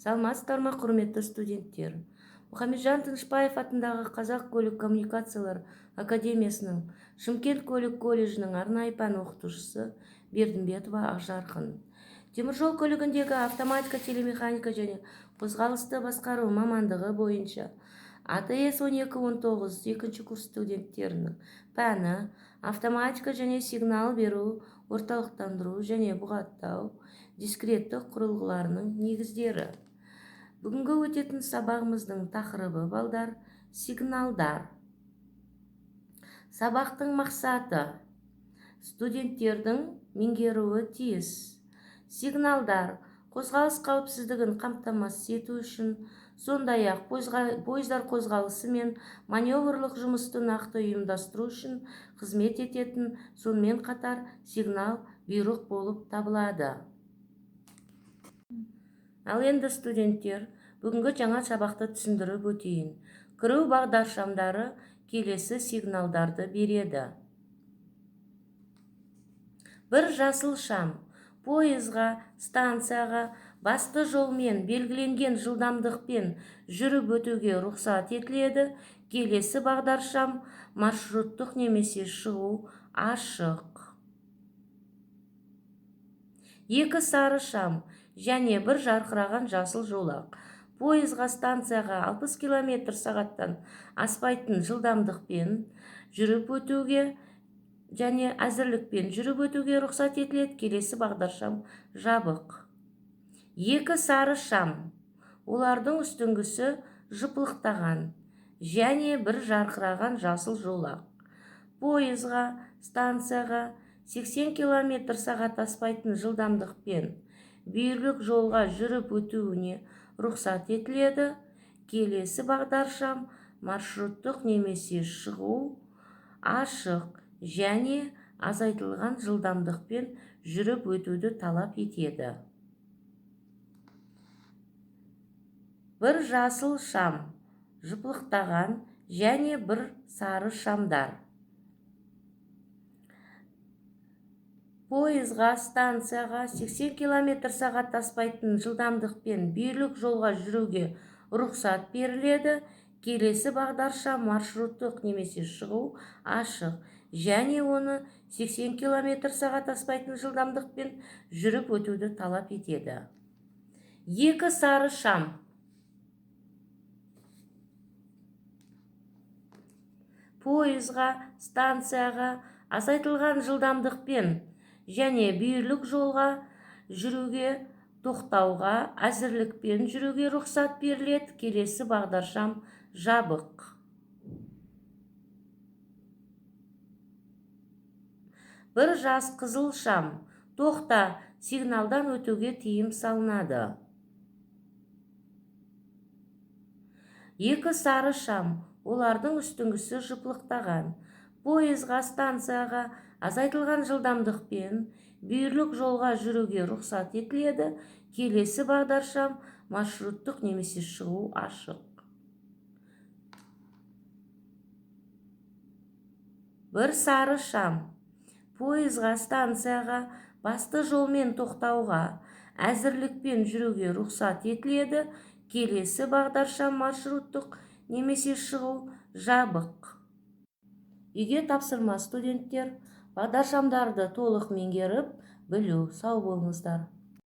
Саламатсыздар ма, құрметті студенттер? Мұхамеджан Тынышпаев атындағы Қазақ көлік коммуникациялар академиясының Шымкент көлік колледжінің арнайы пән оқытушысы Бердімбетова Ақжарқын. Теміржол көлігіндегі автоматика, телемеханика және қозғалысты басқару мамандығы бойынша АТС 12-19 екінші курс студенттерінің пәні автоматика және сигнал беру, орталықтандыру және бұғаттау дискреттік құрылғыларының негіздері. Бүгінгі өтетін сабағымыздың тақырыбы балдар сигналдар. Сабақтың мақсаты студенттердің меңгеруі тиіс. Сигналдар қозғалыс қауіпсіздігін қамтамасыз ету үшін, сондай-ақ пойыздар қозғалысы мен маневрлық жұмысты нақты ұйымдастыру үшін қызмет ететін, сонымен қатар сигнал бұйрық болып табылады. Ал енді студенттер, бүгінгі жаңа сабақты түсіндіріп өтейін. Кіру бағдаршамдары келесі сигналдарды береді. Бір жасыл шам пойызға, станцияға басты жолмен белгіленген жылдамдықпен жүріп өтуге рұқсат етіледі. Келесі бағдаршам маршруттық немесе шығу ашық. Екі сары шам және бір жарқыраған жасыл жолақ пойызға, станцияға 60 км/сағаттан аспайтын жылдамдықпен жүріп өтуге және әзірлікпен жүріп өтуге рұқсат етіледі. Келесі бағдаршам жабық. Екі сары шам, олардың үстіңгісі жыпылықтаған және бір жарқыраған жасыл жолақ пойызға, станцияға 80 км/сағат аспайтын жылдамдықпен бүйірлік жолға жүріп өтуіне рұқсат етіледі. Келесі бағдаршам маршруттық немесе шығу ашық және азайтылған жылдамдықпен жүріп өтуді талап етеді. Бір жасыл шам, жыпылықтаған және бір сары шамдар. Пойызға, станцияға 80 км/сағат аспайтын жылдамдықпен бүйірлік жолға жүруге рұқсат беріледі. Келесі бағдаршам маршруттық немесе шығу ашық және оны 80 км/сағат аспайтын жылдамдықпен жүріп өтуді талап етеді. Екі сары шам, пойызға, станцияға азайтылған жылдамдықпен және бүйірлік жолға жүруге, тоқтауға, әзірлікпен жүруге рұқсат беріледі. Келесі бағдаршам жабық. Бір жас қызыл шам, тоқта, сигналдан өтуге тыйым салынады. Екі сары шам, олардың үстіңгісі жыпылықтаған пойызға, станцияға азайтылған жылдамдықпен бүйірлік жолға жүруге рұқсат етіледі. Келесі бағдаршам маршруттық немесе шығу ашық. Бір сары шам, пойызға, станцияға басты жолмен тоқтауға, әзірлікпен жүруге рұқсат етіледі. Келесі бағдаршам маршруттық немесе шығу жабық. Үйге тапсырма студенттер, бағдаршамдарды толық меңгеріп білу. Сау болыңыздар.